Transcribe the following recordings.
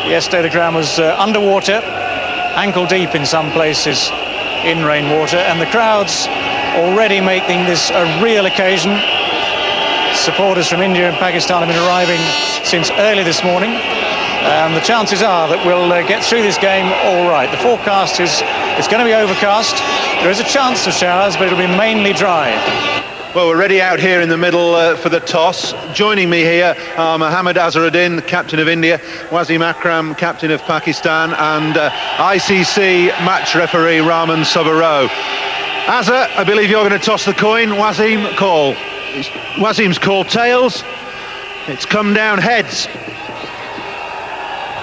Yesterday the ground was underwater, ankle deep in some places in rainwater, and the crowds already making this a real occasion. Supporters from India and Pakistan have been arriving since early this morning, and the chances are that we'll get through this game all right. The forecast is it's going to be overcast. There is a chance of showers, but it'll be mainly dry. Well, we're ready out here in the middle for the toss. Joining me here are Mohammad Azharuddin, captain of India, Wasim Akram, captain of Pakistan, and ICC match referee Raman Subbarao. Azhar, I believe you're going to toss the coin. Wasim, call. Wasim's called tails. It's come down heads.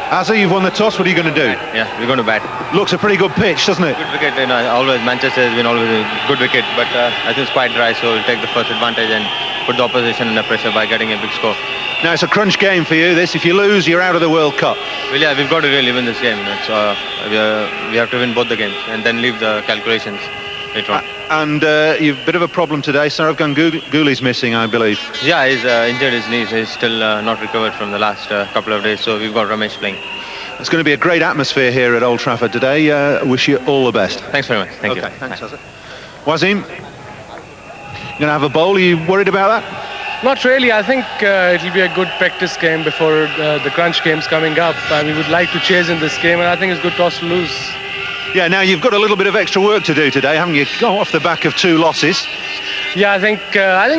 Azhar, you've won the toss. What are you going to do? Yeah, we're going to bat. Looks a pretty good pitch, doesn't it? Good wicket. Always Manchester has been always a good wicket, but I think it's quite dry, so we'll take the first advantage and put the opposition under pressure by getting a big score. Now it's a crunch game for you. This, if you lose, you're out of the World Cup. Well, yeah, we've got to really win this game. We have to win both the games and then leave the calculations later on. And you've a bit of a problem today. Sourav Ganguly's missing, I believe. Yeah, he's injured his knees. He's still not recovered from the last couple of days, so we've got Ramesh playing. It's going to be a great atmosphere here at Old Trafford today. Wish you all the best. Thanks very much. Thank you. Thanks, Azhar. Wasim, you're going to have a bowl. Are you worried about that? Not really. I think it'll be a good practice game before the crunch games coming up. We would like to chase in this game, and I think it's good toss to lose. Yeah, now you've got a little bit of extra work to do today, haven't you? Go off the back of 2 losses. Yeah, I think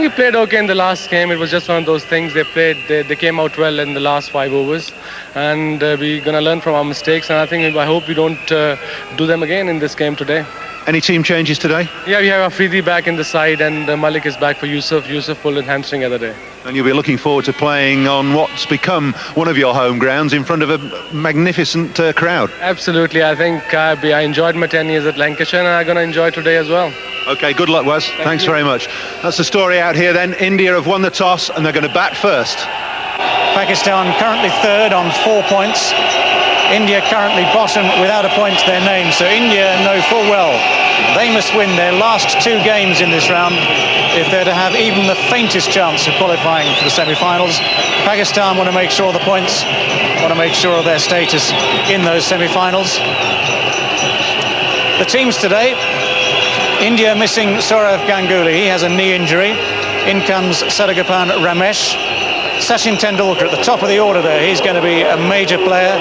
we played okay in the last game. It was just one of those things. They came out well in the last 5 overs, and we're gonna learn from our mistakes. And I hope we don't do them again in this game today. Any team changes today? Yeah, we have Afridi back in the side, and Malik is back for Yusuf. Yusuf pulled a hamstring the other day. And you'll be looking forward to playing on what's become one of your home grounds in front of a magnificent crowd. Absolutely. I think I enjoyed my 10 years at Lancashire, and I'm going to enjoy today as well. OK, good luck, Waz. Thanks very much. That's the story out here then. India have won the toss, and they're going to bat first. Pakistan currently third on 4 points. India currently bottom without a point to their name, so India know full well they must win their last 2 games in this round if they're to have even the faintest chance of qualifying for the semi-finals. Pakistan want to make sure of the points, want to make sure of their status in those semi-finals. The teams today: India missing Sourav Ganguly, he has a knee injury. In comes Sargopan Ramesh. Sachin Tendulkar at the top of the order there, he's going to be a major player.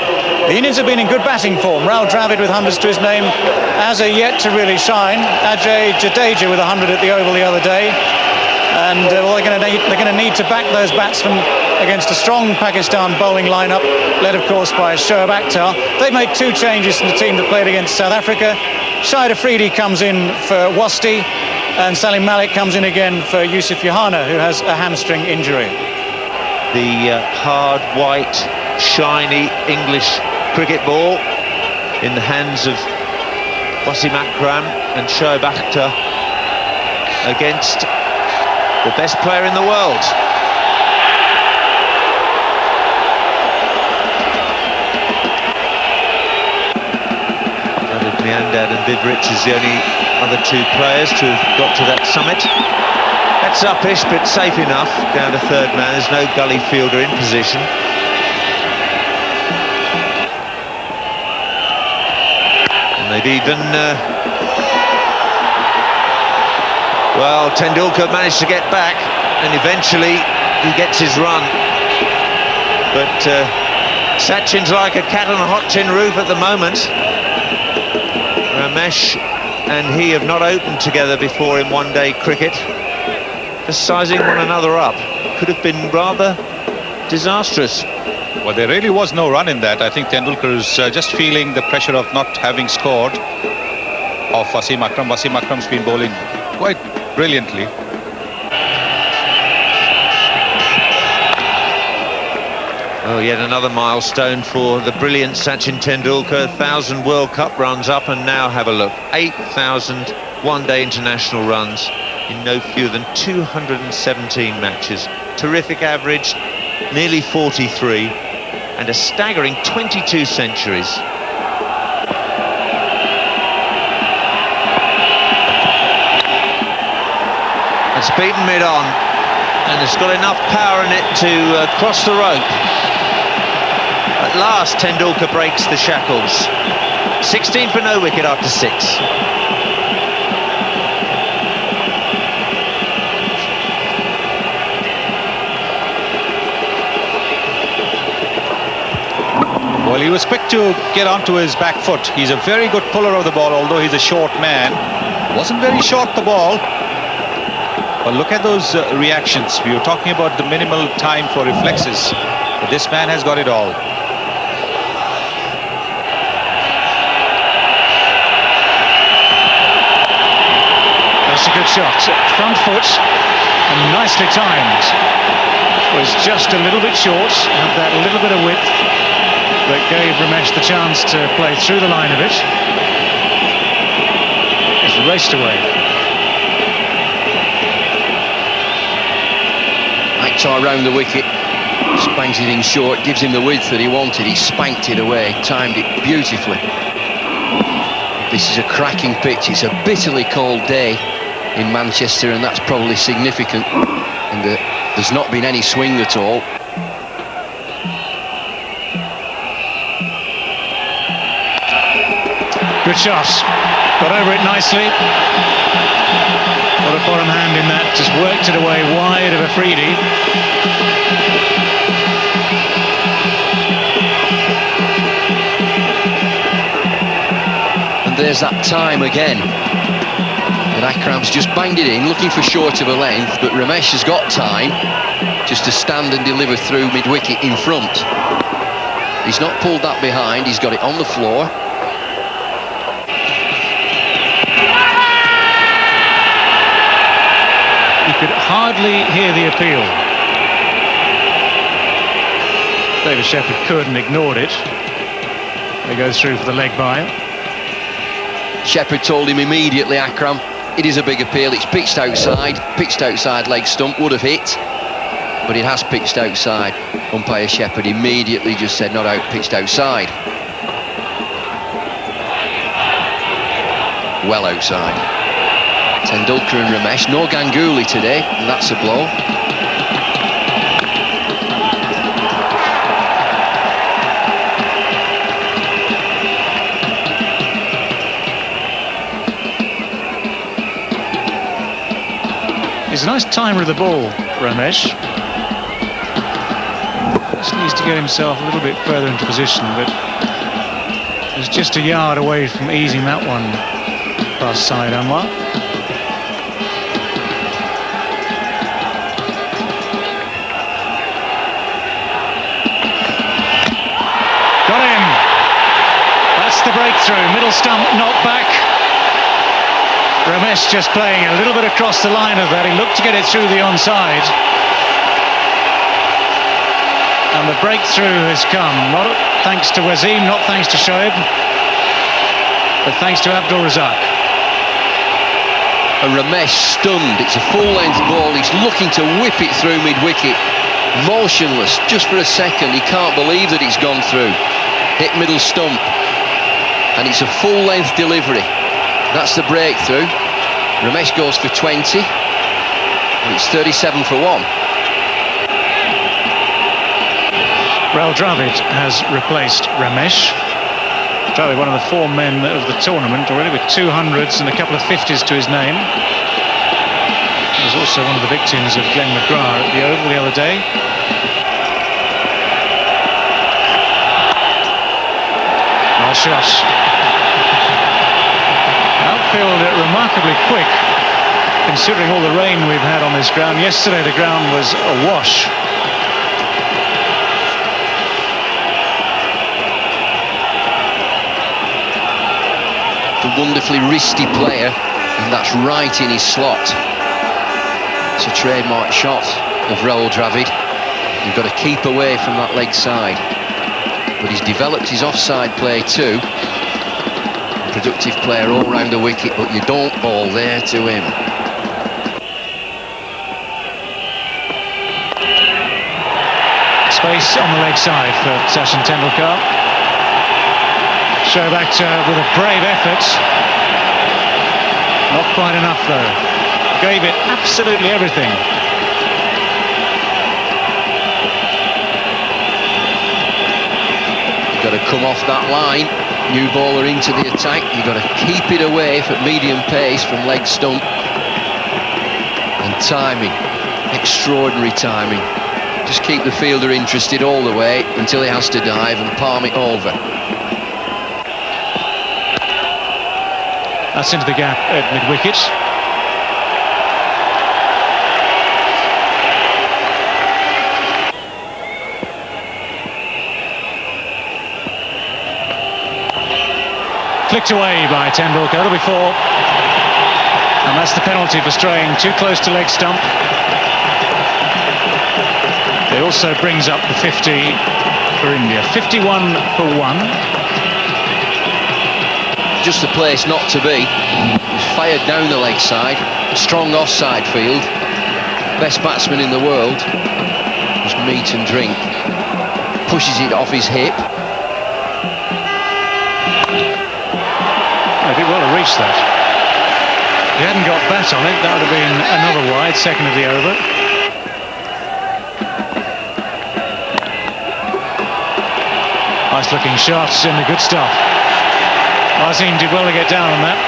The Indians have been in good batting form. Rahul Dravid with hundreds to his name, Azhar yet to really shine. Ajay Jadeja with 100 at the Oval the other day. And they're going to need to back those batsmen against a strong Pakistan bowling lineup, led of course by Shoaib Akhtar. They've made 2 changes from the team that played against South Africa. Shahid Afridi comes in for Wasti, and Salim Malik comes in again for Yusuf Yohana, who has a hamstring injury. The hard, white, shiny English cricket ball in the hands of Wasim Akram and Shoaib Akhtar against the best player in the world. Ravid Miandad and Viv Rich is the only other 2 players to have got to that summit. That's uppish, but safe enough. Down to 3rd man. There's no gully fielder in position. And they've even... well, Tendulkar managed to get back, and eventually he gets his run. But Sachin's like a cat on a hot tin roof at the moment. Ramesh and he have not opened together before in one-day cricket. Just sizing one another up. Could have been rather disastrous. Well, there really was no run in that. I think Tendulkar is just feeling the pressure of not having scored of Wasim Akram. Wasim Akram's been bowling quite brilliantly. Oh, yet another milestone for the brilliant Sachin Tendulkar. 1,000 World Cup runs up, and now have a look. 8,000 one-day international runs in no fewer than 217 matches. Terrific average, nearly 43, and a staggering 22 centuries. It's beaten mid-on, and it's got enough power in it to cross the rope. At last, Tendulkar breaks the shackles. 16 for no wicket after 6. Well, he was quick to get onto his back foot. He's a very good puller of the ball, although he's a short man. Wasn't very short, the ball. But look at those reactions. We were talking about the minimal time for reflexes. But this man has got it all. That's a good shot. Front foot, and nicely timed. Was just a little bit short, had that little bit of width, but gave Ramesh the chance to play through the line of it. It's raced away. Akhtar round the wicket, spanks it in short, gives him the width that he wanted. He spanked it away, timed it beautifully. This is a cracking pitch. It's a bitterly cold day in Manchester, and that's probably significant. And there's not been any swing at all. Good shot. Got over it nicely. Got a bottom hand in that. Just worked it away wide of Afridi. And there's that time again. And Akram's just banged it in, looking for short of a length, but Ramesh has got time just to stand and deliver through mid-wicket in front. He's not pulled that behind, he's got it on the floor. You could hardly hear the appeal. David Shepherd could and ignored it. They go through for the leg by. Shepherd told him immediately, Akram, it is a big appeal, it's pitched outside leg stump, would have hit, but it has pitched outside. Umpire Shepherd immediately just said not out, pitched outside. Well outside. Tendulkar and Ramesh, no Ganguly today, and that's a blow. He's a nice timer of the ball, Ramesh. Just needs to get himself a little bit further into position, but he's just a yard away from easing that one past Saeed Anwar. Got him! That's the breakthrough. Middle stump, knocked back. Ramesh just playing a little bit across the line of that. He looked to get it through the onside. And the breakthrough has come, not thanks to Wasim, not thanks to Shoaib, but thanks to Abdul Razak. And Ramesh stunned. It's a full-length ball. He's looking to whip it through mid-wicket. Motionless, just for a second. He can't believe that it's gone through. Hit middle stump. And it's a full-length delivery. That's the breakthrough. Ramesh goes for 20. And it's 37 for 1. Rahul Dravid has replaced Ramesh. Dravid, one of the 4 men of the tournament already, with 200s and a couple of 50s to his name. He was also one of the victims of Glenn McGrath at the Oval the other day. Well shot. Outfield remarkably quick, considering all the rain we've had on this ground. Yesterday the ground was awash. A wonderfully wristy player, and that's right in his slot. It's a trademark shot of Rahul Dravid. You've got to keep away from that leg side. But he's developed his offside play too. Productive player all round the wicket, but you don't ball there to him. Space on the leg side for Sachin Tendulkar. Shoaib Akhtar with a brave effort. Not quite enough though. Gave it absolutely everything. got to come off that line. New baller into the attack. You've got to keep it away at medium pace from leg stump. And timing, extraordinary timing. Just keep the fielder interested all the way until he has to dive and palm it over. That's into the gap at mid-wicket. Flicked away by Tendulkar, that'll be 4. And that's the penalty for straying too close to leg stump. It also brings up the 50 for India. 51 for 1. Just the place not to be. He's fired down the leg side. Strong offside field. Best batsman in the world. Just meat and drink. Pushes it off his hip. I did well to reach that. If he hadn't got bat on it, that would have been another wide, second of the over. Nice looking shots in the good stuff. Wasim did well to get down on that.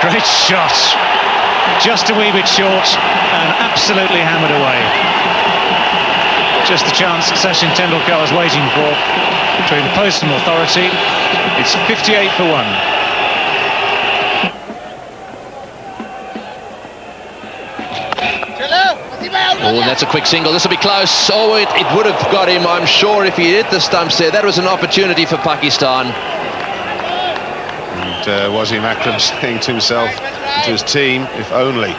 Great shot. Just a wee bit short and absolutely hammered away. Just the chance Sachin Tendulkar was waiting for to impose some authority. It's 58 for 1. Oh, and that's a quick single. This will be close. Oh, it would have got him, I'm sure, if he hit the stumps there. That was an opportunity for Pakistan. And Wasim Akram saying to himself, to his team, if only.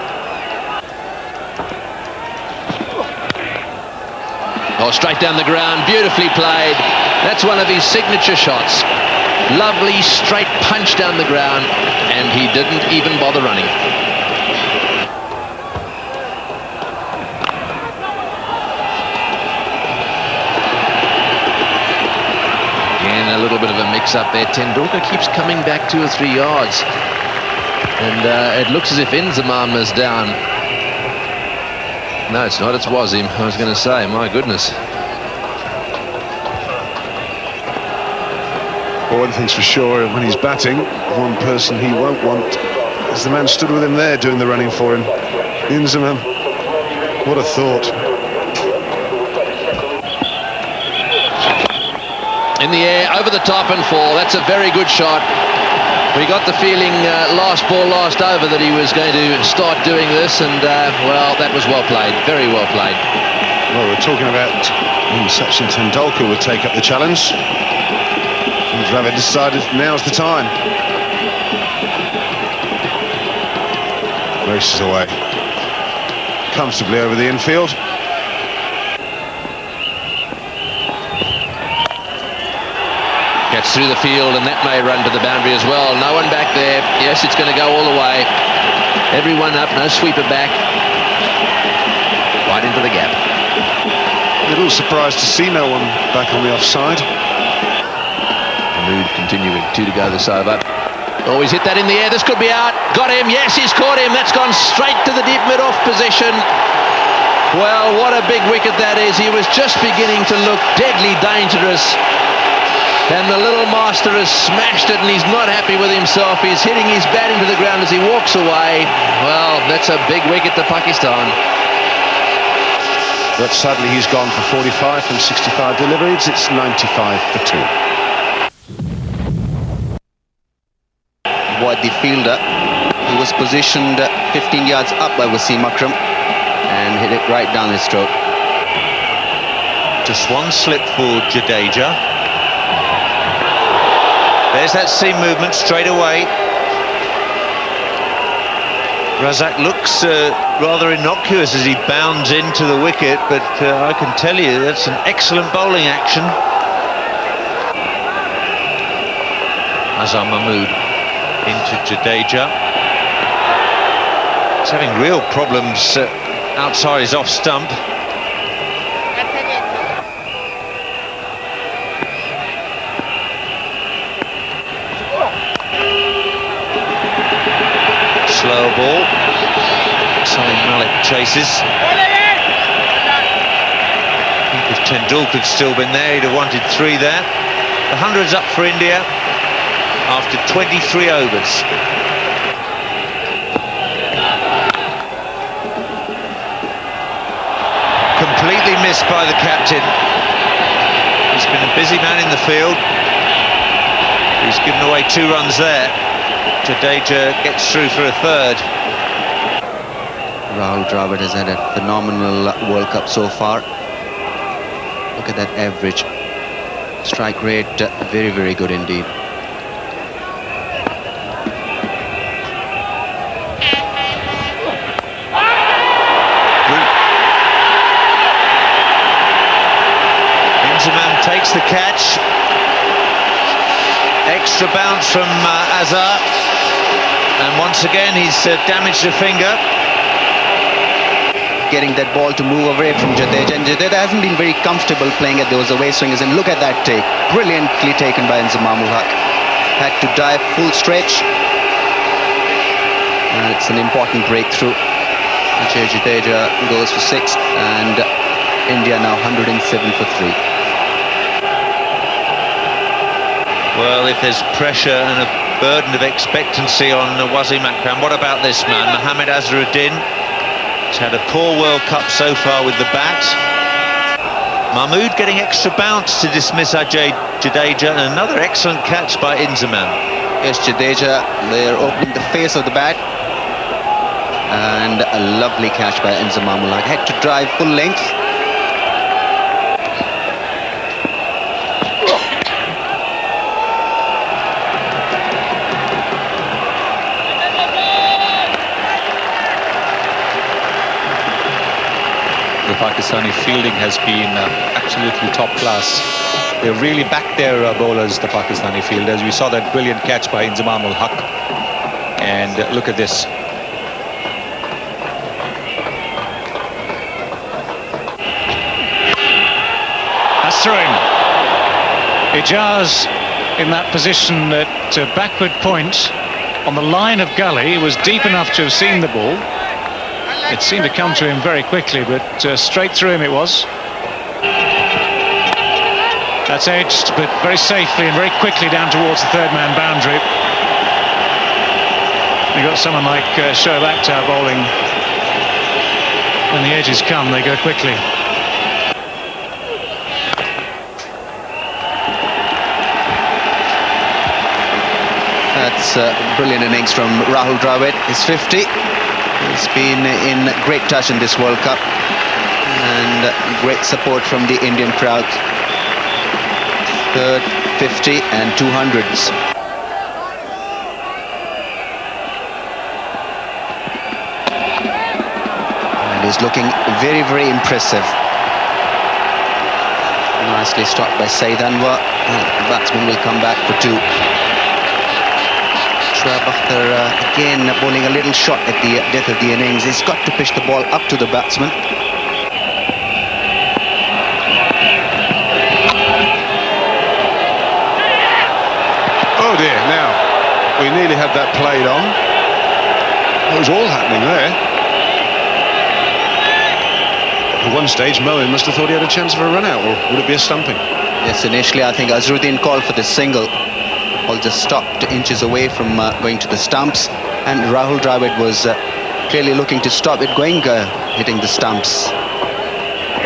Oh, straight down the ground, beautifully played. That's one of his signature shots. Lovely straight punch down the ground, and he didn't even bother running. Again, a little bit of a mix-up there. Tendulkar keeps coming back 2 or 3 yards. And it looks as if Inzamam is down. No, it's not. It's Wasim. I was going to say, my goodness. Well, one thing's for sure, when he's batting, one person he won't want is the man stood with him there doing the running for him. Inzamam. What a thought. In the air, over the top and 4. That's a very good shot. We got the feeling last ball, last over that he was going to start doing this, and well, that was well played, very well played. Well, we're talking about Sachin Tendulkar would take up the challenge. And Dravid decided now's the time. Races away. Comfortably over the infield. Gets through the field, and that may run to the boundary as well. No one back there. Yes, it's going to go all the way. Everyone up, no sweeper back. Right into the gap. A little surprised to see no one back on the offside. Mood continuing. 2 to go this over. Oh, he's hit that in the air. This could be out. Got him. Yes, he's caught him. That's gone straight to the deep mid-off position. Well, what a big wicket that is. He was just beginning to look deadly dangerous. And the little master has smashed it, and he's not happy with himself. He's hitting his bat into the ground as he walks away. Well, that's a big wicket to Pakistan. But sadly, he's gone for 45 from 65 deliveries. It's 95 for 2. Wide the fielder. He was positioned 15 yards up by Wasim Akram and hit it right down his throat. Just one slip for Jadeja. There's that seam movement straight away. Razak looks rather innocuous as he bounds into the wicket, but I can tell you that's an excellent bowling action. Azhar Mahmood into Jadeja. He's having real problems outside his off stump. Slow ball. chases. If Tendulkar had still been there, he'd have wanted 3 there. The 100's up for India after 23 overs. Completely missed by the captain. He's been a busy man in the field. He's given away 2 runs there. Jadeja gets through for a 3rd. Rahul Dravid has had a phenomenal World Cup so far. Look at that average strike rate, very, very good indeed. Inzamam takes the catch. Extra bounce from Azhar, and once again he's damaged a finger. Getting that ball to move away from Jadeja, and Jadeja hasn't been very comfortable playing at those away swingers, and look at that take, brilliantly taken by Inzamam ul Haq. Had to dive full stretch, and it's an important breakthrough. Ajay Jadeja goes for 6, and India now 107 for 3. Well, if there's pressure and a burden of expectancy on Wasim Akram, what about this man, Mohammad Azharuddin? He's had a poor World Cup so far with the bat. Mahmood getting extra bounce to dismiss Ajay Jadeja, and another excellent catch by Inzamam. Yes, Jadeja, they're opening the face of the bat, and a lovely catch by Inzamam ul Haq. Had to drive full length. The Pakistani fielding has been absolutely top class. They really backed their bowlers, the Pakistani fielders. We saw that brilliant catch by Inzamam ul Haq. And look at this. That's through him. Ijaz in that position at backward point on the line of gully was deep enough to have seen the ball. It seemed to come to him very quickly, but straight through him it was. That's edged, but very safely and very quickly down towards the 3rd man boundary. You've got someone like Shoaib Akhtar bowling. When the edges come, they go quickly. That's a brilliant innings from Rahul Dravid. His 50. He's been in great touch in this World Cup, and great support from the Indian crowd. 3rd, 50 and 200s. And he's looking very, very impressive. Nicely stopped by Saeed Anwar. The batsman will come back for 2. Shoaib Akhtar again bowling a little shot at the death of the innings. He's got to pitch the ball up to the batsman. Oh dear, now we nearly had that played on. It was all happening there. At one stage Moeen must have thought he had a chance for a run out, or would it be a stumping? Yes, initially I think Azharuddin called for the single. Ball just stopped inches away from going to the stumps, and Rahul Dravid was clearly looking to stop it going, hitting the stumps.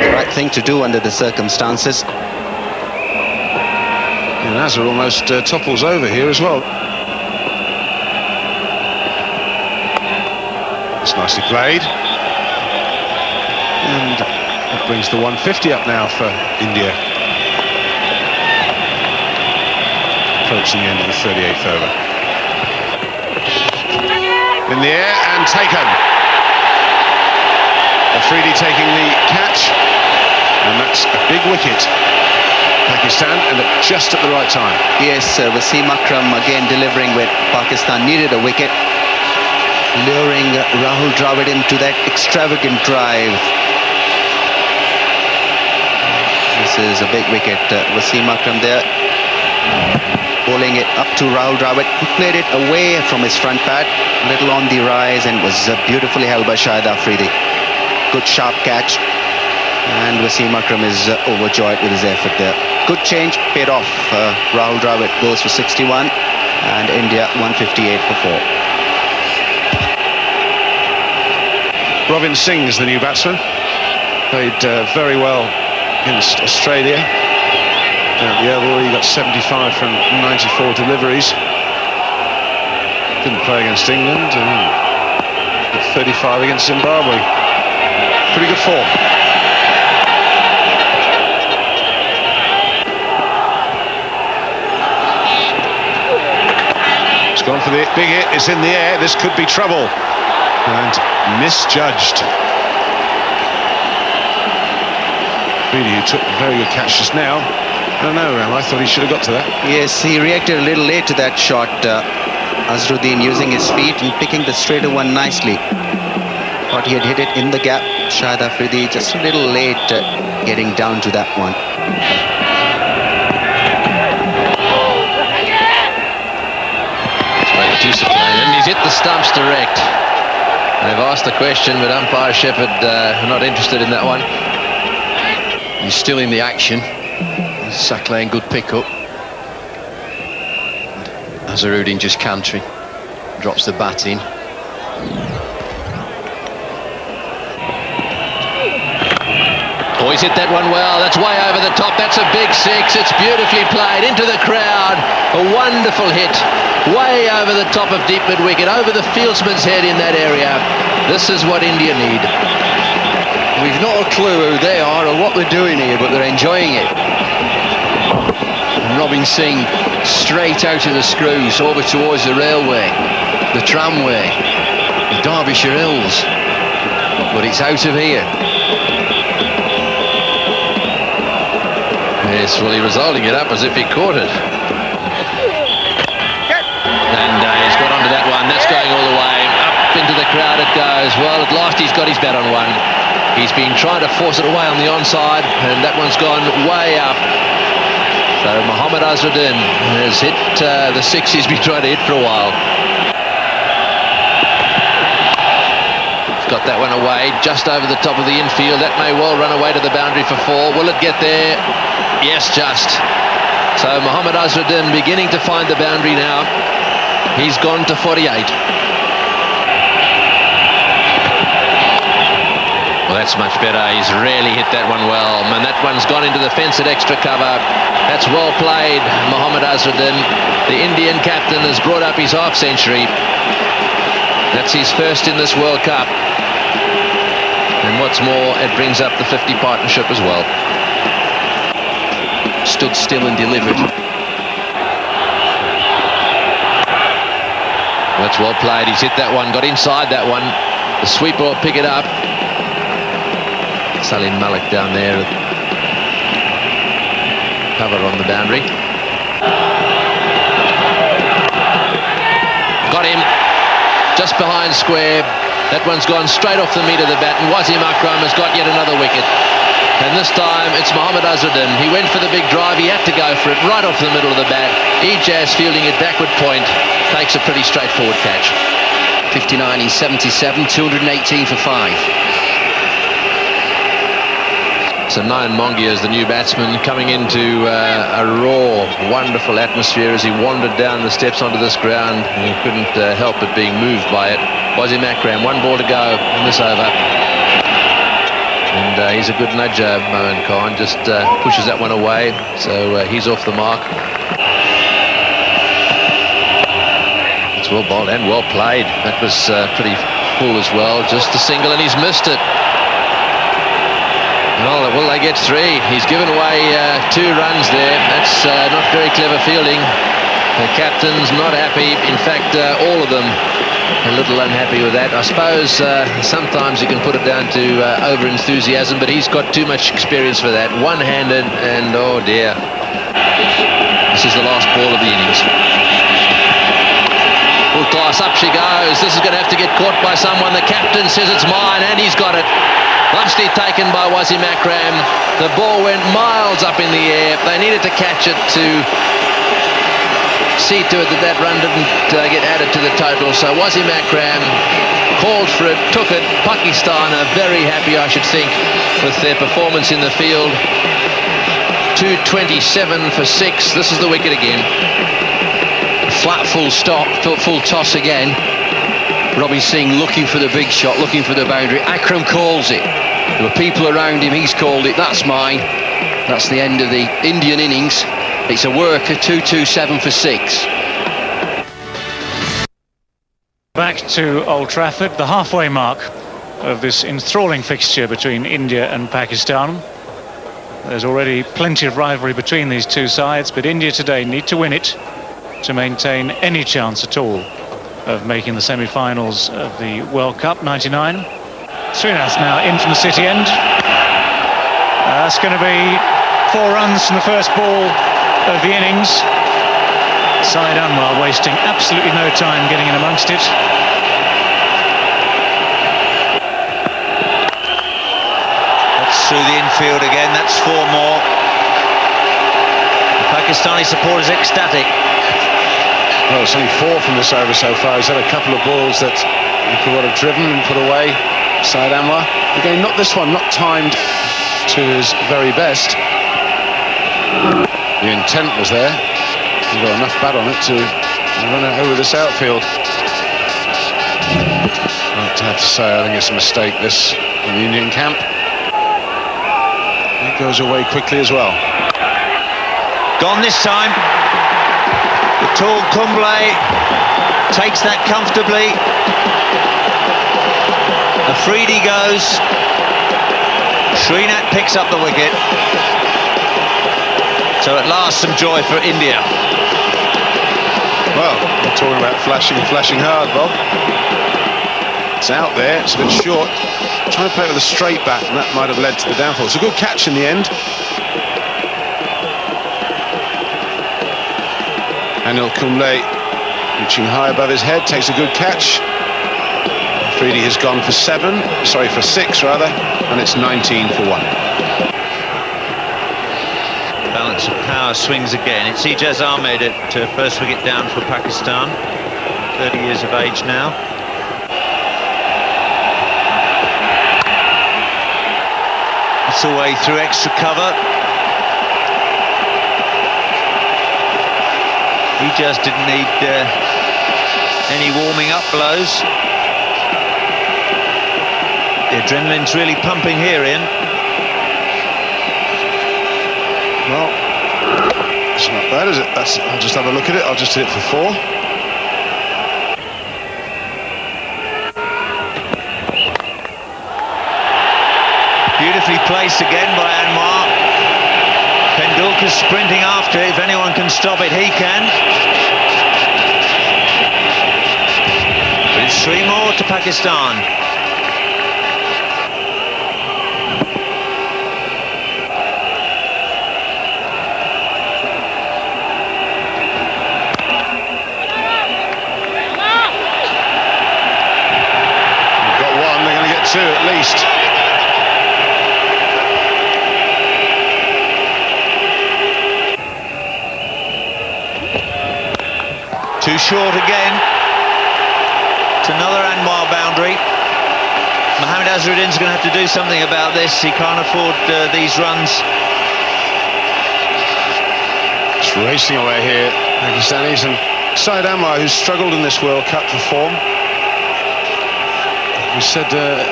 The right thing to do under the circumstances. And Azhar almost topples over here as well. It's nicely played. And that brings the 150 up now for India. Approaching the end of the 38th over. In the air and taken. Afridi taking the catch, and that's a big wicket. Pakistan, and just at the right time. Yes, Wasim Akram again delivering with Pakistan needed a wicket, luring Rahul Dravid into that extravagant drive. This is a big wicket. Wasim Akram there, bowling it up to Rahul Dravid, who played it away from his front pad, a little on the rise, and was beautifully held by Shahid Afridi. good sharp catch. And Wasim Akram is overjoyed with his effort there. Good change, paid off. Rahul Dravid goes for 61 and India 158 for 4. Robin Singh is the new batsman. Played very well against Australia. The overall, he got 75 from 94 deliveries. Didn't play against England. Got 35 against Zimbabwe. Pretty good form. It's gone for the big hit. It's in the air. This could be trouble. And misjudged. Really, who took a very good catch just now. I don't know, Ram. I thought he should have got to that. Yes, he reacted a little late to that shot. Azharuddin using his feet and picking the straighter one nicely. Thought he had hit it in the gap. Shahid Afridi just a little late getting down to that one. And he's hit the stumps direct. They've asked the question, but umpire Shepherd not interested in that one. He's still in the action. Saqlain, good pick-up. Azharuddin just cantering. Drops the bat in. Oh, he's hit that one well. That's way over the top. That's a big six. It's beautifully played into the crowd. A wonderful hit. Way over the top of deep mid-wicket. Over the fieldsman's head in that area. This is what India need. We've not a clue who they are or what they're doing here, but they're enjoying it. And Robin Singh straight out of the screws over towards the railway, the tramway, the Derbyshire Hills. But it's out of here. Yes, well, he was holding it up as if he caught it. And he's got onto that one. That's going all the way. Up into the crowd it goes. Well, at last he's got his bat on one. He's been trying to force it away on the onside, and that one's gone way up. So Mohammad Azharuddin has hit the six he's been trying to hit for a while. He's got that one away, just over the top of the infield. That may well run away to the boundary for 4. Will it get there? Yes, just. So Mohammad Azharuddin beginning to find the boundary now. He's gone to 48. Well, that's much better. He's really hit that one well. And that one's gone into the fence at extra cover. That's well played, Mohammad Azharuddin. The Indian captain has brought up his half century. That's his first in this World Cup. And what's more, it brings up the 50 partnership as well. Stood still and delivered. That's well played. He's hit that one, got inside that one. The sweeper will pick it up. Salim Malik down there. Cover on the boundary. Got him. Just behind square. That one's gone straight off the meat of the bat, and Wasim Akram has got yet another wicket. And this time it's Mohammad Azharuddin. He went for the big drive. He had to go for it right off the middle of the bat. Ijaz fielding it backward point. Takes a pretty straightforward catch. 59 in 77, 218 for 5. So Nayan Mongia is the new batsman, coming into a raw, wonderful atmosphere as he wandered down the steps onto this ground. And he couldn't help but being moved by it. Wasim Akram, 1 ball to go in this over. And he's a good nudger, Mohan Khan, just pushes that one away. So he's off the mark. It's well bowled and well played. That was pretty full as well. Just a single, and he's missed it. Well, will they get 3? He's given away 2 runs there. That's not very clever fielding. The captain's not happy. In fact, all of them a little unhappy with that. I suppose sometimes you can put it down to over-enthusiasm, but he's got too much experience for that. One-handed, and oh dear. This is the last ball of the innings. Full toss, up she goes. This is going to have to get caught by someone. The captain says it's mine, and he's got it. Nicely taken by Wasim Akram. The ball went miles up in the air. They needed to catch it to see to it that that run didn't get added to the total. So Wasim Akram called for it, took it. Pakistan are very happy, I should think, with their performance in the field. 227 for 6. This is the wicket again. Flat full stop, full toss again. Robbie Singh looking for the big shot, looking for the boundary. Akram calls it. There were people around him, he's called it. That's mine. That's the end of the Indian innings. It's a worker, 227 for 6. Back to Old Trafford, the halfway mark of this enthralling fixture between India and Pakistan. There's already plenty of rivalry between these two sides, but India today need to win it to maintain any chance at all of making the semi-finals of the World Cup 99. Srinath now in from the city end. That's going to be 4 runs from the first ball of the innings. Syed Anwar wasting absolutely no time getting in amongst it. That's through the infield again, that's 4 more. The Pakistani support is ecstatic. Well, it's only 4 from this over so far. He's had a couple of balls that he could have driven and put away. Syed Anwar. Again, not this one, not timed to his very best. The intent was there. He's got enough bat on it to run it over this outfield. I'd have to say, I think it's a mistake, this, in the Indian camp. It goes away quickly as well. Gone this time. The tall Kumble takes that comfortably. Afridi goes. Srinath picks up the wicket. So at last some joy for India. Well, we're talking about flashing hard, Bob. It's out there, it's a bit short. Trying to play it with a straight bat, and that might have led to the downfall. It's a good catch in the end. Anil Kumble reaching high above his head, takes a good catch. Afridi has gone for 6 rather, and it's 19 for 1. Balance of power swings again. It's Ijaz Ahmed at first wicket down for Pakistan. 30 years of age now. It's away through extra cover. He just didn't need any warming up blows. The adrenaline's really pumping here, Ian. Well, it's not bad, is it? I'll just have a look at it. I'll just hit it for 4. Beautifully placed again by Anwar. Tendulkar's sprinting after it. If anyone can stop it, he can. But it's 3 more to Pakistan. We've got 1, they're going to get 2 at least. Too short again. It's another Anwar boundary. Mohammad Azharuddin's going to have to do something about this. He can't afford these runs. It's racing away here, Pakistanis, and Syed Anwar, who's struggled in this World Cup for form. We said to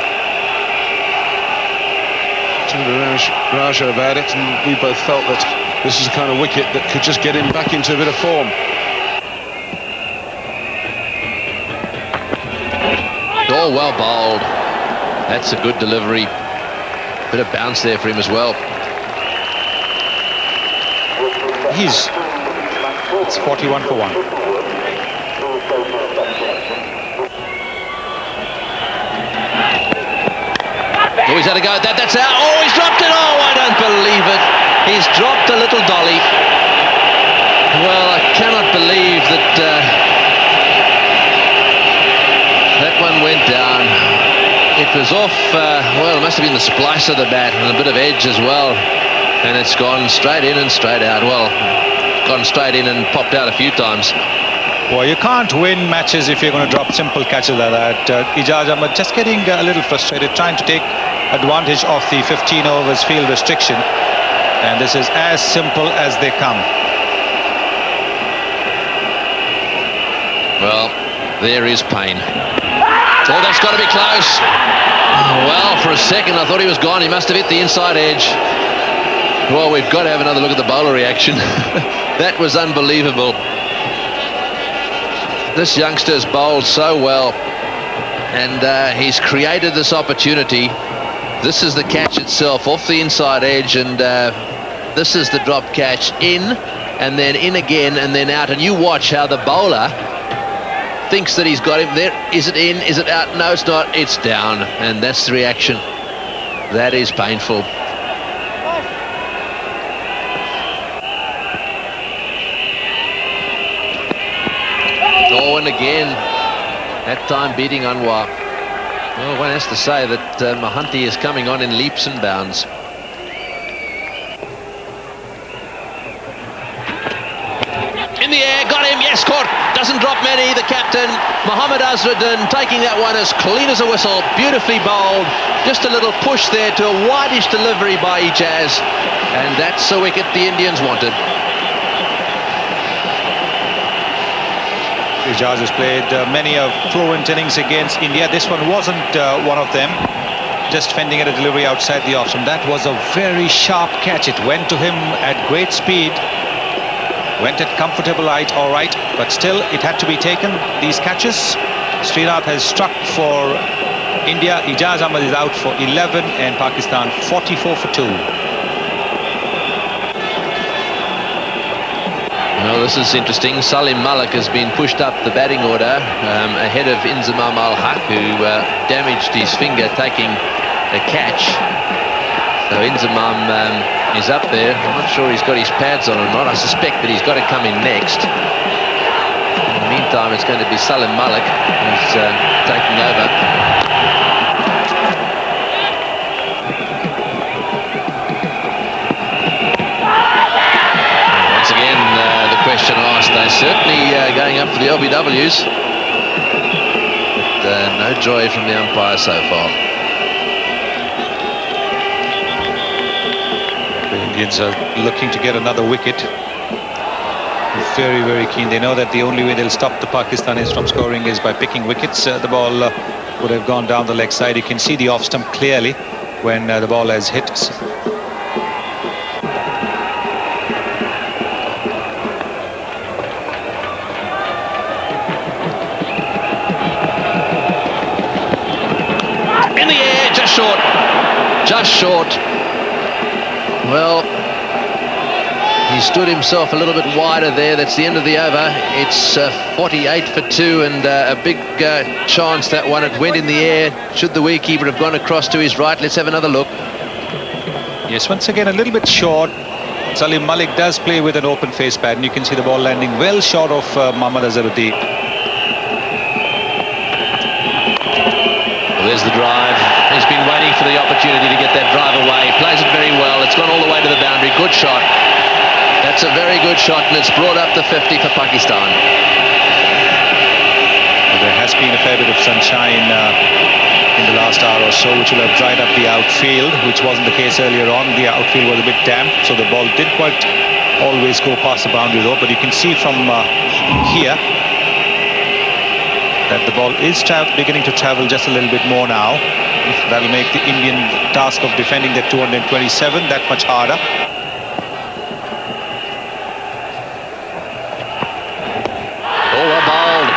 Raja about it, and we both felt that this is the kind of wicket that could just get him back into a bit of form. Oh, well bowled. That's a good delivery. Bit of bounce there for him as well. It's 41 for 1. Oh, he's had a go at that. That's out. Oh, he's dropped it. Oh, I don't believe it. He's dropped a little dolly. Well, I cannot believe that that one went down. It was off, well, it must have been the splice of the bat and a bit of edge as well. And it's gone straight in and straight out. Well, gone straight in and popped out a few times. Well, you can't win matches if you're going to drop simple catches like that. Ijaz Ahmed just getting a little frustrated, trying to take advantage of the 15 overs field restriction. And this is as simple as they come. Well, there is Payne. Oh, that's got to be close. Oh, well, for a second I thought he was gone. He must have hit the inside edge. Well, we've got to have another look at the bowler reaction. That was unbelievable. This youngster's bowled so well, and he's created this opportunity. This is the catch itself off the inside edge, and this is the drop catch in, and then in again, and then out. And you watch how the bowler thinks that he's got him there. Is it in? Is it out? No, it's not. It's down, and that's the reaction. That is painful. Oh, and again, that time beating Anwar. Well, one has to say that Mohanty is coming on in leaps and bounds. In the air, got him, yes, caught. Doesn't drop many, the captain. Mohammad Azharuddin taking that one as clean as a whistle. Beautifully bowled. Just a little push there to a wideish delivery by Ijaz. And that's the wicket the Indians wanted. Ijaz has played many of fluent innings against India. This one wasn't one of them. Just fending at a delivery outside the off stump. That was a very sharp catch. It went to him at great speed. Went at comfortable height, all right, but still it had to be taken. These catches. Srinath has struck for India. Ijaz Ahmed is out for 11 and Pakistan 44 for 2. Well, this is interesting. Salim Malik has been pushed up the batting order ahead of Inzamam Al-Haq, who damaged his finger taking a catch. So Inzamam is up there. I'm not sure he's got his pads on or not. I suspect that he's got to come in next. In the meantime, it's going to be Salim Malik who's taking over. The question asked, they're certainly going up for the LBWs, but no joy from the umpire so far. The Indians are looking to get another wicket. Very, very keen. They know that the only way they'll stop the Pakistanis from scoring is by picking wickets. The ball would have gone down the leg side. You can see the off stump clearly when the ball has hit. Just short. Well, he stood himself a little bit wider there. That's the end of the over. It's 48 for 2 and a big chance that one. It went in the air. Should the wicketkeeper have gone across to his right? Let's have another look. Yes, once again a little bit short. Salim Malik does play with an open face pad, and you can see the ball landing well short of Mohammad Azharuddin. Well, there's the drive. He's been waiting for the opportunity to get that drive away. Plays it very well. It's gone all the way to the boundary. Good shot. That's a very good shot, and it's brought up the 50 for Pakistan. Well, there has been a fair bit of sunshine in the last hour or so, which will have dried up the outfield, which wasn't the case earlier on. The outfield was a bit damp, so the ball didn't quite always go past the boundary though. But you can see from here that the ball is beginning to travel just a little bit more now. That'll make the Indian task of defending that 227 that much harder. Oh, well bowled.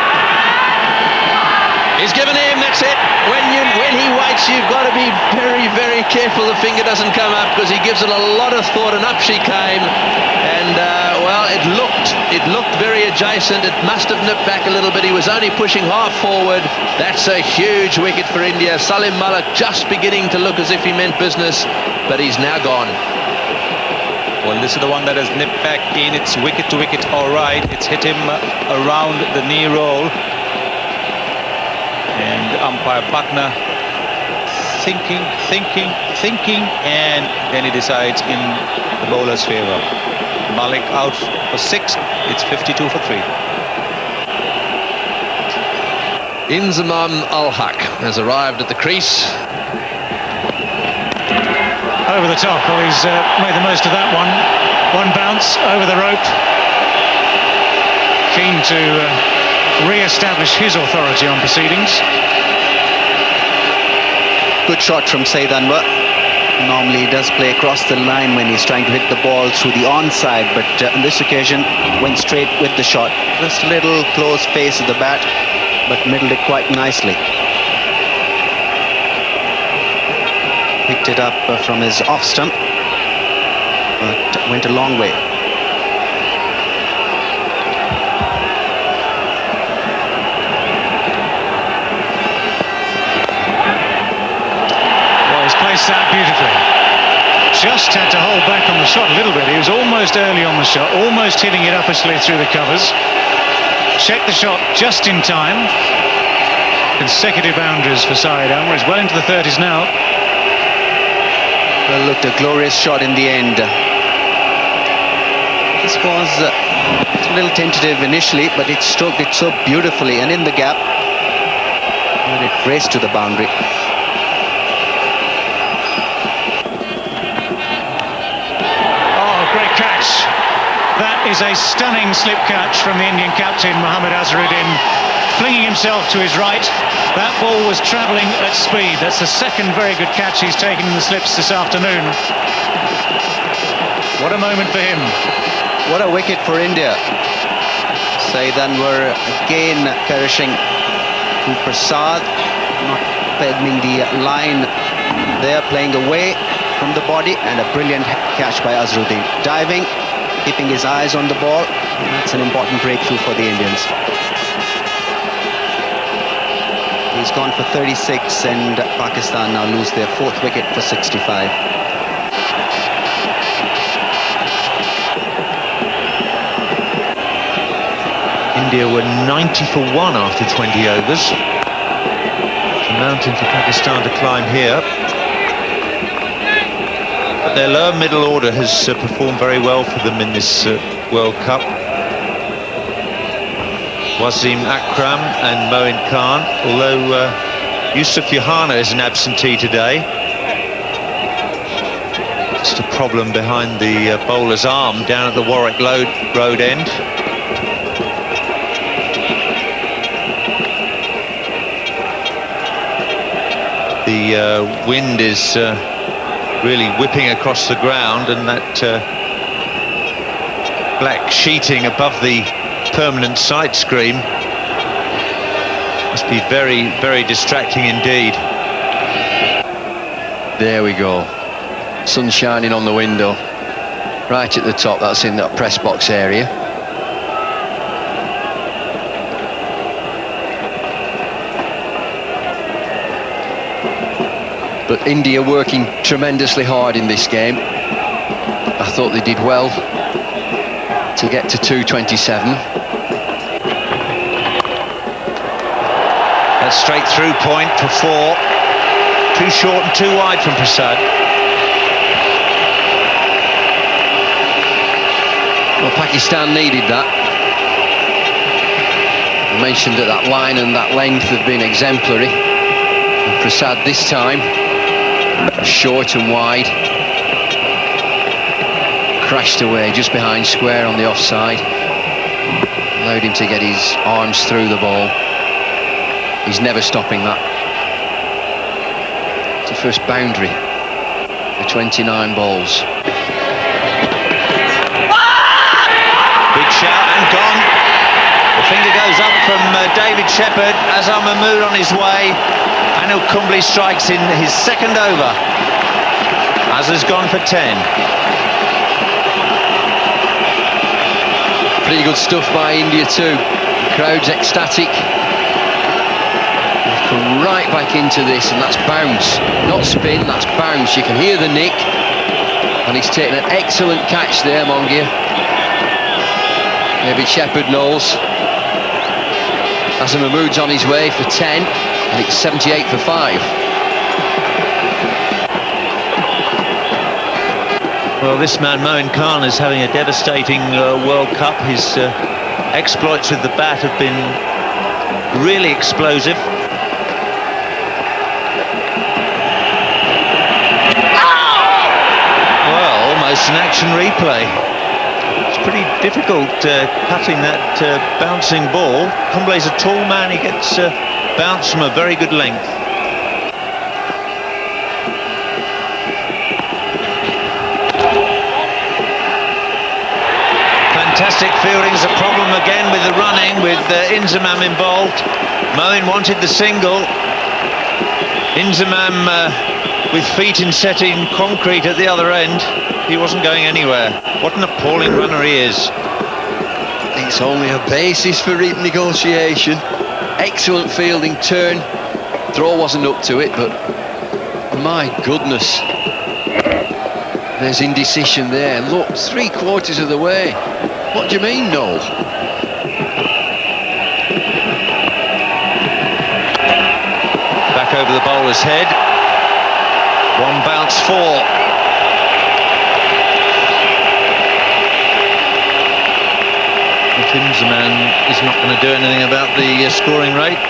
He's given him, that's it. When he waits, you've got to be very, very careful the finger doesn't come up, because he gives it a lot of thought, and up she came. And, well, it looked very adjacent. It must have nipped back a little bit. He was only pushing half forward. That's a huge wicket for India. Salim Malik just beginning to look as if he meant business, but he's now gone. Well, this is the one that has nipped back in. It's wicket to wicket, all right. It's hit him around the knee roll. And umpire Patna thinking, and then he decides in the bowler's favour. Malik out for 6. It's 52 for 3. Inzamam Al-Haq has arrived at the crease. Over the top. Well, he's made the most of that one. One bounce over the rope. Keen to re-establish his authority on proceedings. Good shot from Saeed Anwar. Normally he does play across the line when he's trying to hit the ball through the onside, but on this occasion went straight with the shot. Just a little close face of the bat, but middled it quite nicely. Picked it up from his off stump, but went a long way. Well, he's placed that beautifully. Just had to hold back on the shot a little bit. He was almost early on the shot, almost hitting it upishly through the covers. Checked the shot just in time. Consecutive boundaries for Saeed Anwar. He's well into the 30s now. Well, looked a glorious shot in the end. This was a little tentative initially, but it stroked it so beautifully and in the gap. And it raced to the boundary. Oh, great catch. That is a stunning slip catch from the Indian captain, Mohammad Azharuddin, flinging himself to his right. That ball was travelling at speed. That's the second very good catch he's taken in the slips this afternoon. What a moment for him. What a wicket for India. Saeed Anwar again perishing to Prasad, not pegging the line there, playing away from the body, and a brilliant catch by Azharuddin. Diving, keeping his eyes on the ball. That's an important breakthrough for the Indians. He's gone for 36, and Pakistan now lose their 4th wicket for 65. India were 90 for 1 after 20 overs. It's a mountain for Pakistan to climb here. But their lower middle order has performed very well for them in this World Cup. Wasim Akram and Moin Khan, although Yusuf Yohana is an absentee today. Just a problem behind the bowler's arm down at the Warwick Road end. The wind is really whipping across the ground, and that black sheeting above the permanent sight screen must be very, very distracting indeed. There we go. Sun shining on the window. Right at the top, that's in that press box area. But India working tremendously hard in this game. I thought they did well to get to 227. That's straight through point for 4. Too short and too wide from Prasad. Well, Pakistan needed that. I mentioned that that line and that length have been exemplary. And Prasad this time, short and wide. Crashed away just behind square on the offside. Allowed him to get his arms through the ball. He's never stopping that. It's the first boundary for 29 balls. Big shout and gone. The finger goes up from David Shepherd. Azhar Mahmood on his way. Anil Kumble strikes in his 2nd over. Azhar's gone for 10. Pretty good stuff by India too. The crowd's ecstatic. They've come right back into this, and that's bounce. Not spin, that's bounce. You can hear the nick. And he's taken an excellent catch there, Mongia. David Shepherd knows. Azhar Mahmood's on his way for 10, and it's 78 for 5. Well, this man, Moin Khan, is having a devastating World Cup. His exploits with the bat have been really explosive. Well, almost an action replay. It's pretty difficult cutting that bouncing ball. Kumble's a tall man, he gets bounced from a very good length. Fantastic fielding's a problem again with the running, with Inzamam involved. Moin wanted the single. Inzamam with feet in setting concrete at the other end. He wasn't going anywhere. What an appalling runner he is. It's only a basis for renegotiation. Excellent fielding turn. Throw wasn't up to it, but my goodness. There's indecision there. Look, 3/4 of the way. What do you mean, no? Back over the bowler's head. One bounce, 4. If Inzamam is not going to do anything about the scoring rate,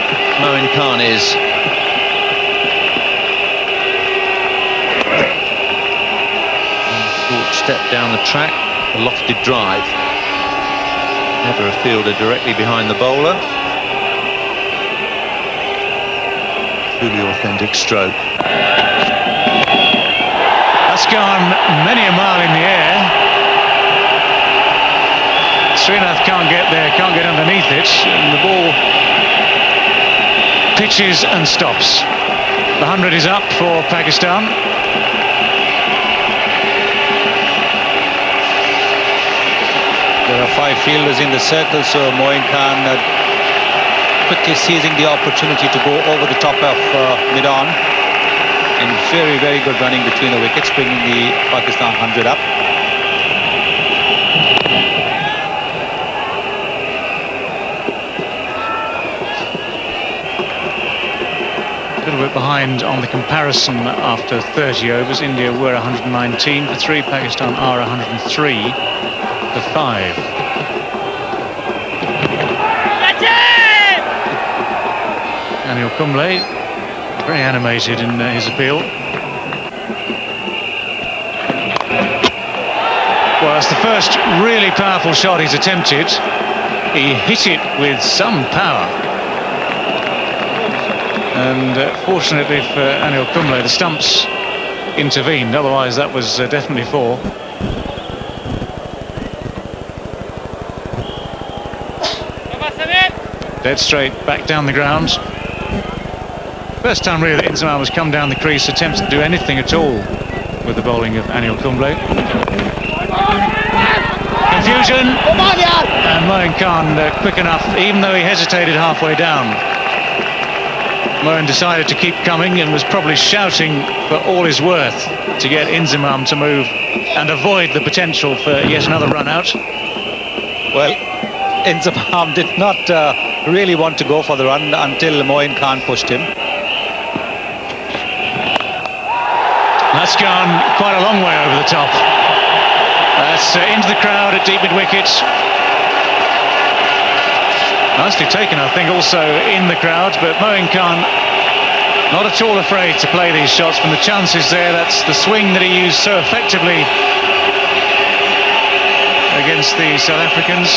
Moin Khan is. Short step down the track, a lofted drive. Never a fielder directly behind the bowler. Truly authentic stroke. That's gone many a mile in the air. Srinath can't get there, can't get underneath it, and the ball pitches and stops. The 100 is up for Pakistan. There are 5 fielders in the circle, so Moin Khan quickly seizing the opportunity to go over the top of mid-on. And very, very good running between the wickets, bringing the Pakistan 100 up. A little bit behind on the comparison after 30 overs. India were 119 for 3, Pakistan are 103 for 5. Anil Kumble, very animated in his appeal. Well, that's the first really powerful shot he's attempted. He hit it with some power. And fortunately for Anil Kumble, the stumps intervened, otherwise that was definitely 4. Dead straight back down the ground. First time really that Inzamam has come down the crease, attempts to do anything at all with the bowling of Anil Kumble. Confusion, and Moin Khan quick enough, even though he hesitated halfway down. Moin decided to keep coming and was probably shouting for all his worth to get Inzamam to move and avoid the potential for yet another run out. Well, Inzamam did not really want to go for the run until Moin Khan pushed him. That's gone quite a long way over the top. That's into the crowd at deep mid-wicket. Nicely taken, I think, also in the crowd, but Moin Khan not at all afraid to play these shots from the chances there. That's the swing that he used so effectively against the South Africans.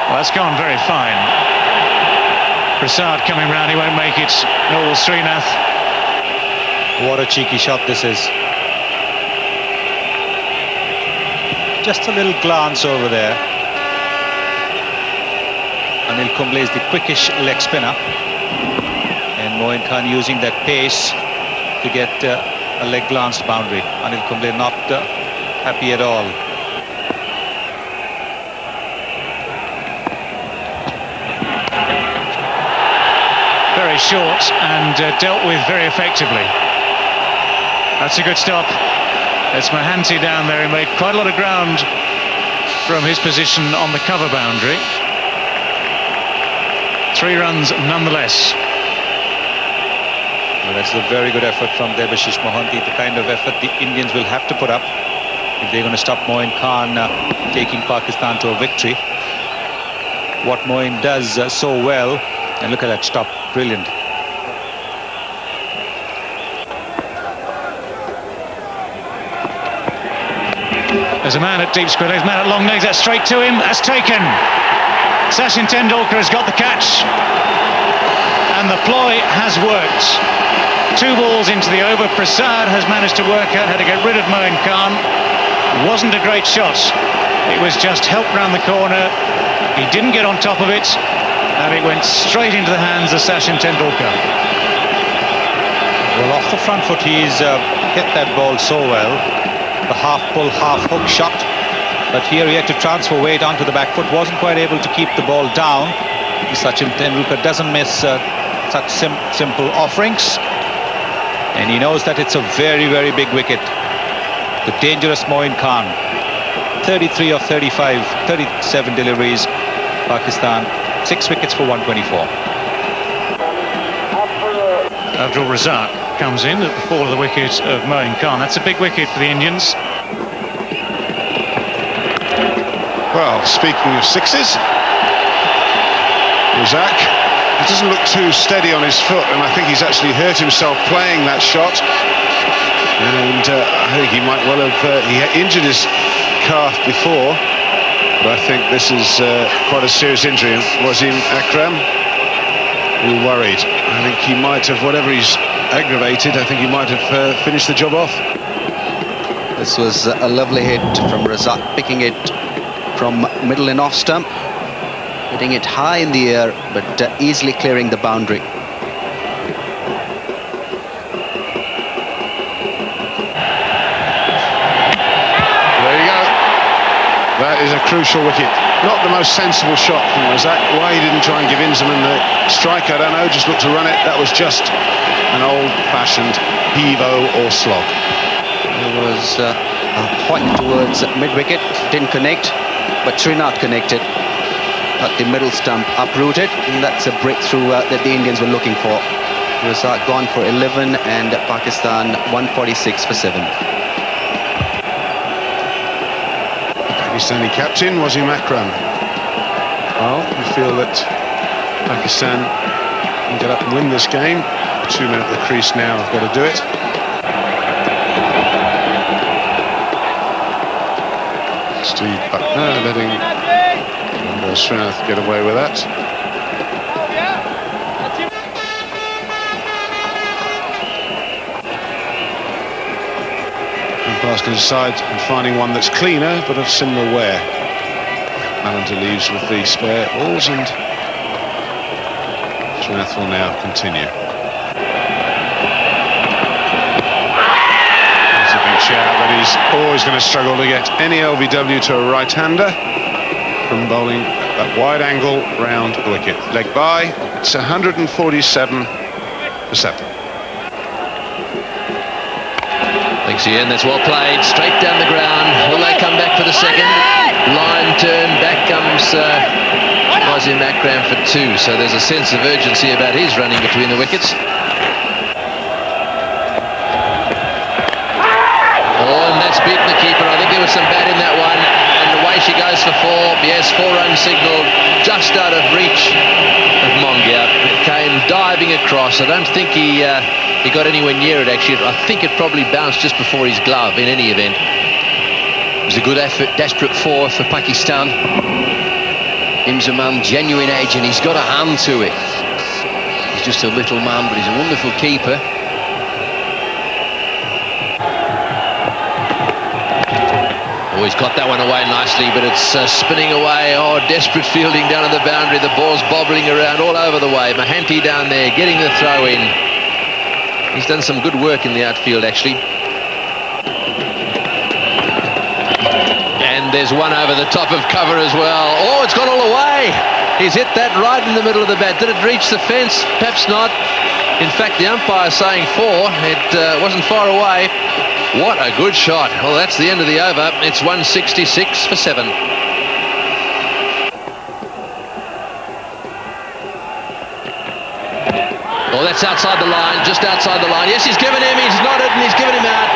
Well, that's gone very fine. Prasad coming round, he won't make it, nor will Srinath. What a cheeky shot this is. Just a little glance over there. Anil Kumble is the quickish leg spinner. And Moin Khan using that pace to get a leg glance boundary. Anil Kumble not happy at all. Very short and dealt with very effectively. That's a good stop. It's Mohanty down there. He made quite a lot of ground from his position on the cover boundary. 3 runs nonetheless. Well, that's a very good effort from Debashish Mohanty, the kind of effort the Indians will have to put up if they're going to stop Moin Khan taking Pakistan to a victory. What Moin does so well, and look at that stop, brilliant. There's a man at deep square legs, man at long legs, that's straight to him, that's taken. Sachin Tendulkar has got the catch, and the ploy has worked. 2 balls into the over. Prasad has managed to work out how to get rid of Moin Khan. Wasn't a great shot, it was just helped round the corner. He didn't get on top of it, and it went straight into the hands of Sachin Tendulkar. Well, off the front foot, he's hit that ball so well. The half pull, half hook shot, but here he had to transfer weight onto the back foot, wasn't quite able to keep the ball down. Sachin Tendulkar doesn't miss such simple offerings, and he knows that it's a very, very big wicket. The dangerous Moin Khan, 33 of 35, 37 deliveries, Pakistan, 6 wickets for 124. Abdul Razak comes in at the fall of the wicket of Moin Khan. That's a big wicket for the Indians. Well, speaking of sixes, Razak, he doesn't look too steady on his foot, and I think he's actually hurt himself playing that shot. And I think he might well have he injured his calf before, but I think this is quite a serious injury. Wasim Akram, we're worried. I think he might have, whatever he's aggravated, I think he might have finished the job off. This was a lovely hit from Razak, picking it from middle and off stump, hitting it high in the air, but easily clearing the boundary. There you go. That is a crucial wicket. Not the most sensible shot from Razak. Why he didn't try and give Inzamam the strike, I don't know. Just looked to run it. That was just an old-fashioned heave-o or slog. There was a point towards mid-wicket, didn't connect, but Srinath connected. Got the middle stump uprooted, and that's a breakthrough that the Indians were looking for. Razak gone for 11, and Pakistan 146 for 7. Pakistani captain Wasim Akram. Well, we feel that Pakistan can get up and win this game. 2 men at the crease now have got to do it. Steve Buckner letting Srinath get away with that. Umpires can decide on finding one that's cleaner but of similar wear. Mallinder leaves with the spare balls, and Srinath will now continue. That's a big shout, but he's always going to struggle to get any LBW to a right-hander from bowling that wide angle round the wicket. Leg by, it's 147 for 7. Thanks, Ian. That's well played. Straight down the ground. Will they come back for the second? Line turn. Back comes Wasim Akram for 2. So there's a sense of urgency about his running between the wickets. Oh, and that's beaten the keeper. I think there was some bat in that one. And away she goes for 4. Yes, 4-run signal just out of reach of Mongia. It came diving across. I don't think he got anywhere near it, actually. I think it probably bounced just before his glove in any event. It was a good effort, desperate for Pakistan. Inzamam, genuine edge, and he's got a hand to it. He's just a little man, but he's a wonderful keeper. Oh, he's got that one away nicely, but it's spinning away. Oh, desperate fielding down at the boundary. The ball's bobbling around all over the way. Mohanty down there, getting the throw in. He's done some good work in the outfield, actually. And there's one over the top of cover as well. Oh, it's gone all the way. He's hit that right in the middle of the bat. Did it reach the fence? Perhaps not. In fact, the umpire's saying 4. It wasn't far away. What a good shot. Well, that's the end of the over. It's 166 for 7. Oh, that's outside the line, just outside the line. Yes, he's given him, he's nodded and he's given him out.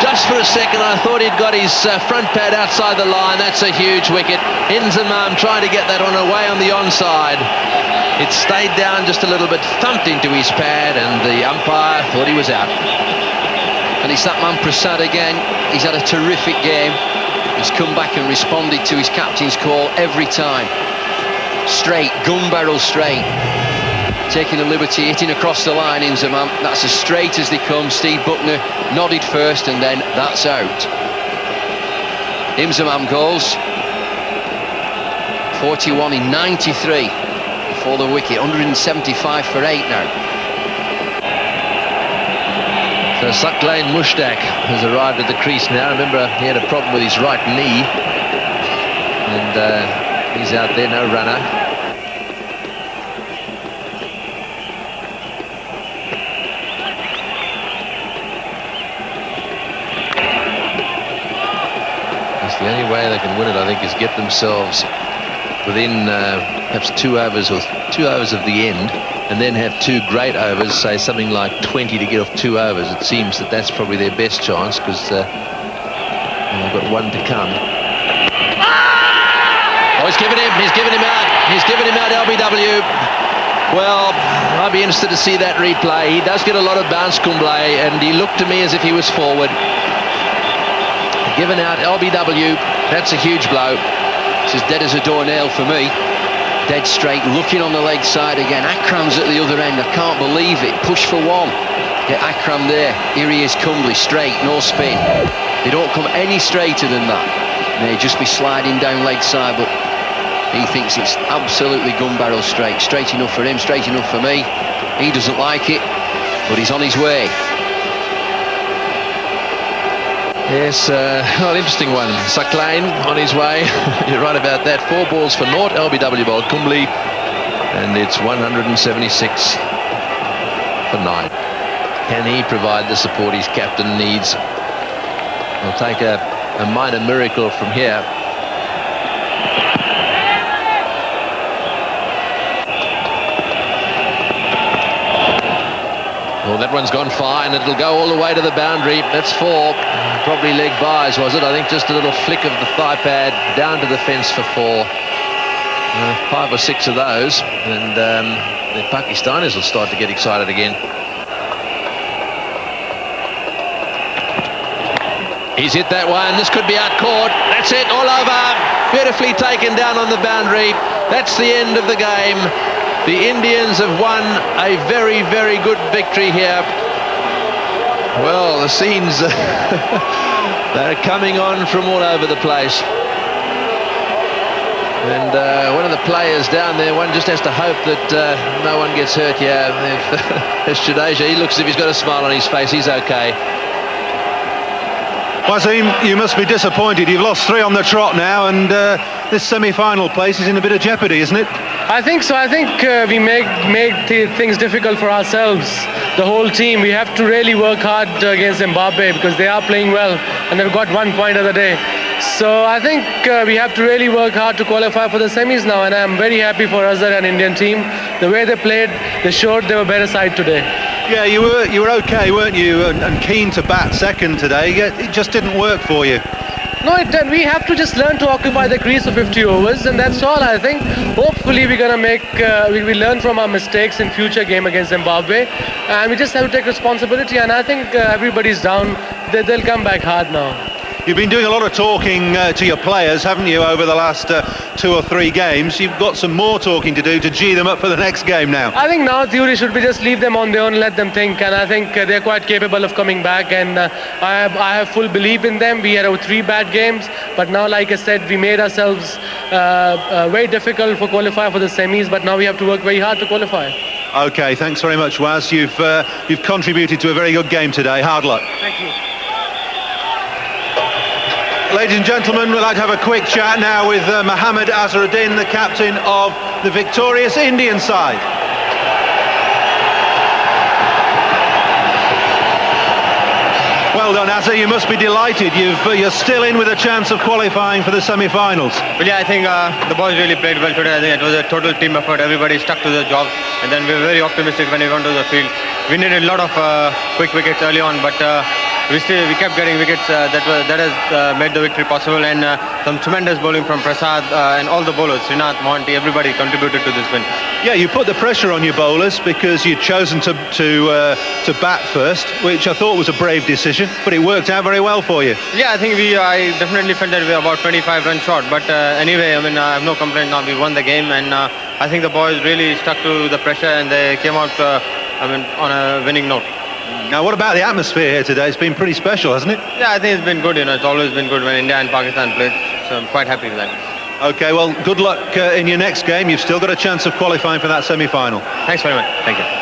Just for a second, I thought he'd got his front pad outside the line. That's a huge wicket. Inzamam trying to get that on away on the onside. It stayed down just a little bit, thumped into his pad, and the umpire thought he was out. And it's that man Prasad again. He's had a terrific game. He's come back and responded to his captain's call every time. Straight, gun barrel straight. Taking a liberty, hitting across the line, Inzamam. That's as straight as they come. Steve Buckner nodded first, and then that's out. Inzamam goals. 41 in 93 for the wicket. 175 for 8 now. So Saqlain Mushtaq has arrived at the crease now. Remember, he had a problem with his right knee. And he's out there, no runner. The only way they can win it, I think, is get themselves within perhaps 2 overs or 2 overs of the end, and then have 2 great overs, say something like 20 to get off 2 overs. It seems that that's probably their best chance, because they've got 1 to come. Oh, he's given him out. He's given him out, LBW. Well, I'd be interested to see that replay. He does get a lot of bounce, Kumble, and he looked to me as if he was forward. Given out, LBW, that's a huge blow. It's as dead as a doornail for me. Dead straight, looking on the leg side again. Akram's at the other end, I can't believe it. Push for 1. Get Akram there. Here he is, Kumble, straight, no spin. They don't come any straighter than that. May just be sliding down leg side, but he thinks it's absolutely gun barrel straight. Straight enough for him, straight enough for me. He doesn't like it, but he's on his way. Yes, well, interesting one. Saqlain on his way. You're right about that. 4 balls for naught. LBW bowled Kumble, and it's 176 for 9. Can he provide the support his captain needs? We'll take a minor miracle from here. Well, that one's gone fine. It'll go all the way to the boundary. That's 4. Probably leg byes, was it? I think just a little flick of the thigh pad down to the fence for 4. 5 or 6 of those, and the Pakistanis will start to get excited again. He's hit that one. This could be out caught. That's it, all over. Beautifully taken down on the boundary. That's the end of the game. The Indians have won a very, very good victory here. Well, the scenes, they're coming on from all over the place. And one of the players down there, one just has to hope that no one gets hurt here. If Jadeja, he looks as if he's got a smile on his face. He's okay. Wasim, you must be disappointed. You've lost 3 on the trot now, and this semi-final place is in a bit of jeopardy, isn't it? I think so. I think we make things difficult for ourselves. The whole team. We have to really work hard against Zimbabwe, because they are playing well and they've got 1 point of the day. So I think we have to really work hard to qualify for the semis now, and I'm very happy for Azhar and Indian team. The way they played, they showed they were better side today. Yeah, you were okay, weren't you? And keen to bat second today. It just didn't work for you. No, it didn't. We have to just learn to occupy the crease for 50 overs, and that's all. I think hopefully we're going to make we learn from our mistakes in future game against Zimbabwe, and we just have to take responsibility, and I think everybody's down. They'll come back hard now. You've been doing a lot of talking to your players, haven't you, over the last 2 or 3 games? You've got some more talking to do to gee them up for the next game now. I think now theory should be just leave them on their own, let them think, and I think they're quite capable of coming back, and I have full belief in them. We had 3 bad games, but now, like I said, we made ourselves very difficult for qualify for the semis, but now we have to work very hard to qualify. Okay, thanks very much, Waz. You've contributed to a very good game today. Hard luck. Thank you. Ladies and gentlemen, we'd like to have a quick chat now with Mohammad Azharuddin, the captain of the victorious Indian side. Well done, Azhar. You must be delighted. You're still in with a chance of qualifying for the semi-finals. Well, yeah, I think the boys really played well today. I think it was a total team effort. Everybody stuck to their job, and then we were very optimistic when we went to the field. We needed a lot of quick wickets early on, but we kept getting wickets. That has made the victory possible, and some tremendous bowling from Prasad and all the bowlers, Srinath, Monty, everybody contributed to this win. Yeah, you put the pressure on your bowlers because you'd chosen to bat first, which I thought was a brave decision, but it worked out very well for you. Yeah, I think I definitely felt that we were about 25 runs short, but anyway, I mean, I have no complaint now. We won the game, and I think the boys really stuck to the pressure, and they came out, on a winning note. Now, what about the atmosphere here today? It's been pretty special, hasn't it? Yeah, I think it's been good. It's always been good when India and Pakistan play, so I'm quite happy with that. Okay, well, good luck in your next game. You've still got a chance of qualifying for that semi-final. Thanks very much. Thank you.